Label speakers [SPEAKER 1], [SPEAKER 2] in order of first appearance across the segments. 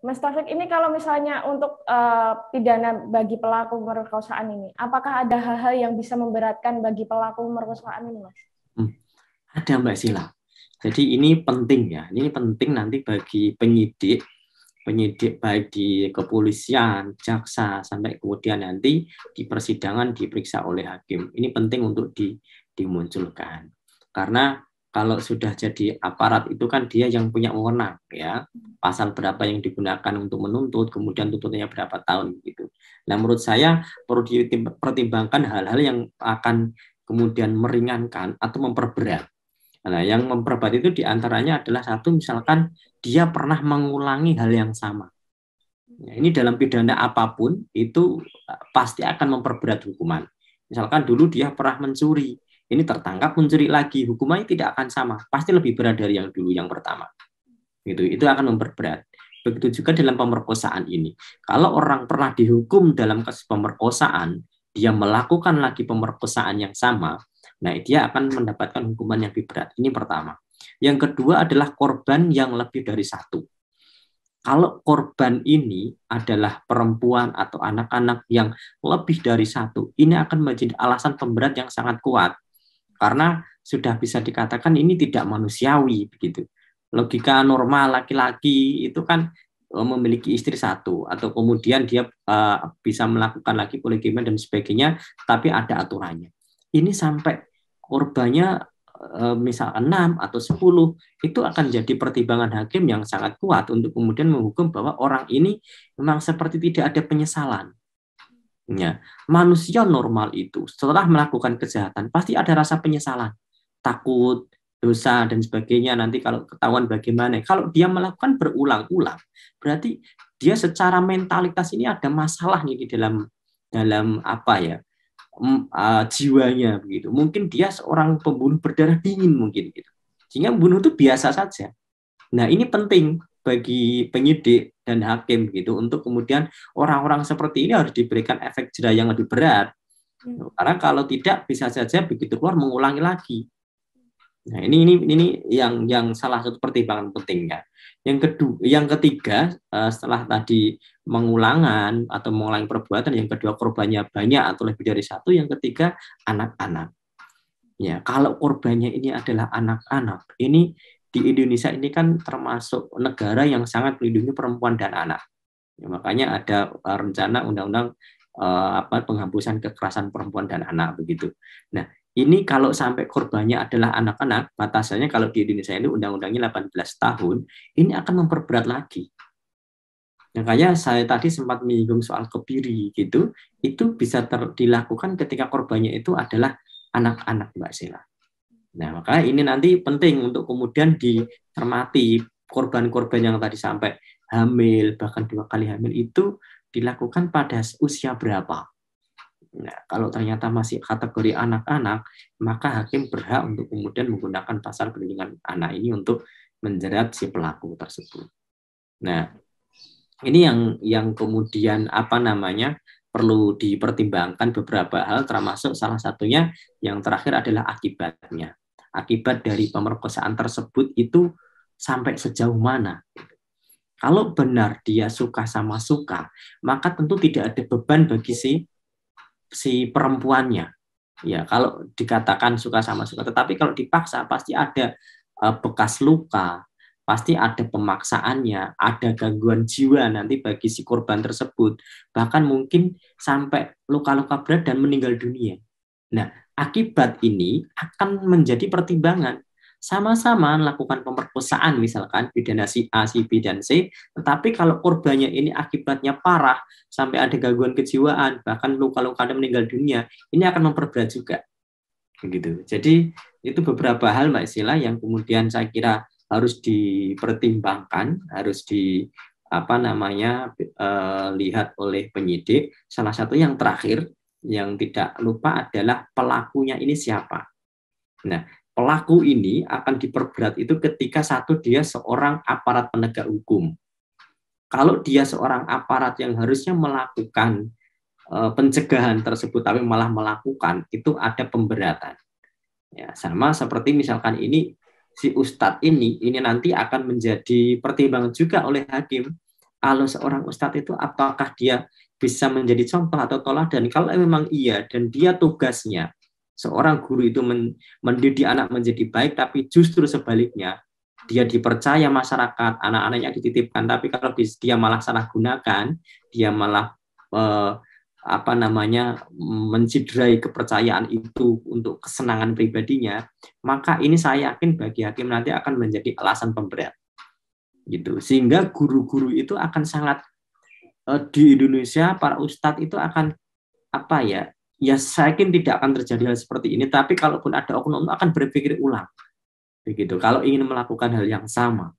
[SPEAKER 1] Mas Taufik, ini kalau misalnya untuk pidana bagi pelaku pemerkosaan ini, apakah ada hal-hal yang bisa memberatkan bagi pelaku pemerkosaan ini, Mas?
[SPEAKER 2] Hmm, ada Mbak Sila. Jadi ini penting ya, ini penting nanti bagi penyidik, penyidik baik di kepolisian, jaksa, sampai kemudian nanti di persidangan diperiksa oleh hakim. Ini penting untuk dimunculkan. Karena kalau sudah jadi aparat itu kan dia yang punya wewenang ya. Pasal berapa yang digunakan untuk menuntut, kemudian tuntutannya berapa tahun gitu. Nah, menurut saya perlu dipertimbangkan hal-hal yang akan kemudian meringankan atau memperberat. Nah, yang memperberat itu diantaranya adalah satu, misalkan dia pernah mengulangi hal yang sama. Ya, ini dalam pidana apapun itu pasti akan memperberat hukuman. Misalkan dulu dia pernah mencuri, ini tertangkap mencuri lagi, hukumannya tidak akan sama, pasti lebih berat dari yang dulu yang pertama. Itu akan memperberat. Begitu juga dalam pemerkosaan ini. Kalau orang pernah dihukum dalam kasus pemerkosaan, dia melakukan lagi pemerkosaan yang sama, nah dia akan mendapatkan hukuman yang lebih berat. Ini pertama. Yang kedua adalah korban yang lebih dari satu. Kalau korban ini adalah perempuan atau anak-anak yang lebih dari satu, ini akan menjadi alasan pemberat yang sangat kuat. Karena sudah bisa dikatakan ini tidak manusiawi begitu. Logika normal laki-laki itu kan memiliki istri satu atau kemudian dia bisa melakukan lagi poligami dan sebagainya, tapi ada aturannya. Ini sampai korbannya misal 6 atau 10, itu akan jadi pertimbangan hakim yang sangat kuat untuk kemudian menghukum bahwa orang ini memang seperti tidak ada penyesalan. Ya, manusia normal itu setelah melakukan kejahatan pasti ada rasa penyesalan, takut, dosa dan sebagainya. Nanti kalau ketahuan bagaimana? Kalau dia melakukan berulang-ulang, berarti dia secara mentalitas ini ada masalah nih di dalam dalam apa ya? Jiwanya begitu. Mungkin dia seorang pembunuh berdarah dingin mungkin gitu. Sehingga membunuh itu biasa saja. Nah, ini penting bagi penyidik dan hakim gitu untuk kemudian orang-orang seperti ini harus diberikan efek jera yang lebih berat. Karena kalau tidak bisa saja begitu keluar mengulangi lagi. Nah, ini yang salah satu pertimbangan pentingnya. Yang ketiga, setelah tadi mengulangan atau mengulangi perbuatan, yang kedua korbannya banyak atau lebih dari satu, yang ketiga anak-anak. Ya, kalau korbannya ini adalah anak-anak, ini di Indonesia ini kan termasuk negara yang sangat melindungi perempuan dan anak. Ya, makanya ada rencana undang-undang penghapusan kekerasan perempuan dan anak begitu. Nah, ini kalau sampai korbannya adalah anak-anak, batasannya kalau di Indonesia ini undang-undangnya 18 tahun, ini akan memperberat lagi. Makanya saya tadi sempat menyinggung soal kebiri gitu, itu bisa dilakukan ketika korbannya itu adalah anak-anak, Mbak Sheila. Nah, maka ini nanti penting untuk kemudian dicermati korban-korban yang tadi sampai hamil, bahkan 2 kali hamil itu dilakukan pada usia berapa. Nah, kalau ternyata masih kategori anak-anak, maka hakim berhak untuk kemudian menggunakan pasal perlindungan anak ini untuk menjerat si pelaku tersebut. Nah, ini yang kemudian apa namanya perlu dipertimbangkan beberapa hal, termasuk salah satunya yang terakhir adalah akibatnya. Akibat dari pemerkosaan tersebut itu sampai sejauh mana. Kalau benar dia suka sama suka, maka tentu tidak ada beban bagi si perempuannya. Ya, kalau dikatakan suka sama suka, tetapi kalau dipaksa pasti ada bekas luka, pasti ada pemaksaannya, ada gangguan jiwa nanti bagi si korban tersebut, bahkan mungkin sampai luka-luka berat dan meninggal dunia. Nah, akibat ini akan menjadi pertimbangan. Sama-sama melakukan pemerkosaan, misalkan pidana si A, si B, dan C, tetapi kalau korbannya ini akibatnya parah, sampai ada gangguan kejiwaan, bahkan luka-luka dan meninggal dunia, ini akan memperberat juga. Begitu. Jadi itu beberapa hal Mbak Sila yang kemudian saya kira harus dipertimbangkan, harus lihat oleh penyidik. Salah satu yang terakhir yang tidak lupa adalah pelakunya ini siapa. Nah, pelaku ini akan diperberat itu ketika satu dia seorang aparat penegak hukum. Kalau dia seorang aparat yang harusnya melakukan pencegahan tersebut tapi malah melakukan, itu ada pemberatan. Ya, sama seperti misalkan ini si ustadz ini nanti akan menjadi pertimbangan juga oleh hakim. kalau seorang ustadz itu apakah dia bisa menjadi contoh atau teladan? Kalau memang iya dan dia tugasnya seorang guru itu mendidik anak menjadi baik, tapi justru sebaliknya dia dipercaya masyarakat, anak-anaknya dititipkan, tapi kalau dia malah salah gunakan, dia malah mencidrai kepercayaan itu untuk kesenangan pribadinya, maka ini saya yakin bagi hakim nanti akan menjadi alasan pemberat gitu. Sehingga guru-guru itu akan sangat di Indonesia para ustadz itu akan saya yakin tidak akan terjadi hal seperti ini, tapi kalaupun ada oknum akan berpikir ulang begitu kalau ingin melakukan hal yang sama.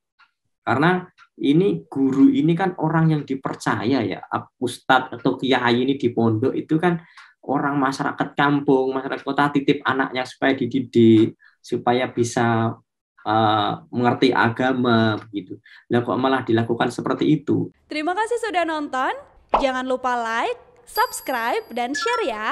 [SPEAKER 2] Karena ini guru ini kan orang yang dipercaya ya, ustadz atau kiai ini di pondok itu kan orang masyarakat kampung, masyarakat kota titip anaknya supaya dididik, supaya bisa mengerti agama begitu. Nah kok malah dilakukan seperti itu.
[SPEAKER 3] Terima kasih sudah nonton. Jangan lupa like, subscribe, dan share ya.